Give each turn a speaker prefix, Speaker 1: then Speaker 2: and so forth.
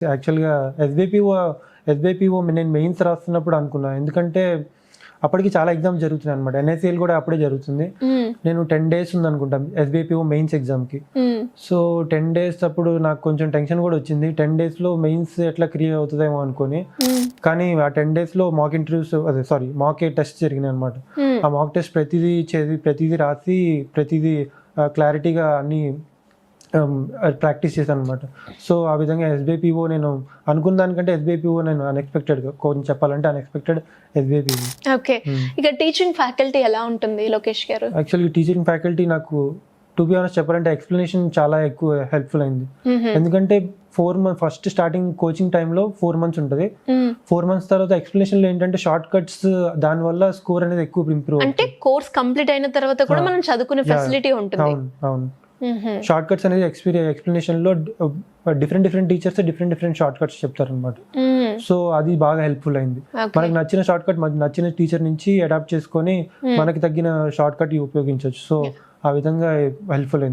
Speaker 1: యాక్చువల్‌గా ఎస్‌బీపీఓ నేను మెయిన్స్ రాస్తున్నప్పుడు అనుకున్నా. ఎందుకంటే అప్పటికి చాలా ఎగ్జామ్స్ జరుగుతున్నాయన్నమాట. ఎన్ఎస్సీఎల్ కూడా అప్పుడే జరుగుతుంది. నేను 10 డేస్ ఉందనుకుంటా ఎస్‌బీపీఓ మెయిన్స్ ఎగ్జామ్‌కి. సో 10 డేస్ అప్పుడు నాకు కొంచెం టెన్షన్ కూడా వచ్చింది. 10 డేస్‌లో మెయిన్స్ ఎట్లా క్లియర్ అవుతుందేమో అనుకోని. కానీ ఆ 10 డేస్‌లో మాక్ టెస్ట్ జరిగినాయన్నమాట. ఆ మాక్ టెస్ట్ ప్రతిదీ రాసి క్లారిటీగా అన్ని ప్రాక్టీస్ చేశాను అనమాట. సో ఆ విధంగా ఎస్‌బీపీఓ నేను అనుకున్న దానికంటే నేను అన్‌ఎక్స్‌పెక్టెడ్‌గా కొంచెం చెప్పాలంటే అన్‌ఎక్స్‌పెక్టెడ్ ఎస్‌బీపీఓ.
Speaker 2: ఓకే. ఇక టీచింగ్ ఫ్యాకల్టీ ఎలా ఉంటుంది లోకేష్ గారు?
Speaker 1: యాక్చువల్లీ టీచింగ్ ఫ్యాకల్టీ నాకు టు బి ఆనెస్ట్ చెప్పాలంటే ఎక్స్‌ప్లనేషన్ చాలా ఎక్కువ హెల్ప్‌ఫుల్ అయింది. ఎందుకంటే 4 మంత్స్ ఫస్ట్ స్టార్టింగ్ కోచింగ్ టైంలో 4 మంత్స్ ఉంటది. 4 మంత్స్ తర్వాత ఎక్స్‌ప్లనేషన్‌లో ఏంటంటే షార్ట్ కట్స్ దాని వల్ల స్కోర్ అనేది ఎక్కువ ఇంప్రూవ్
Speaker 2: అంటే కోర్స్ కంప్లీట్ అయిన తర్వాత కూడా మనం చదువుకునే ఫెసిలిటీ ఉంటుంది.
Speaker 1: అవును. షార్ట్ కట్స్ అనేది ఎక్స్‌ప్లనేషన్‌లో different teachers different shortcuts చెప్తారనమాట. సో అది బాగా హెల్ప్‌ఫుల్ అయింది. మనకి నచ్చిన షార్ట్ కట్ నచ్చిన టీచర్ నుంచి అడాప్ట్ చేసుకొని మనకి తగ్గిన షార్ట్ కట్ ఉపయోగించవచ్చు. సో ఆ విధంగా హెల్ప్‌ఫుల్ అయింది.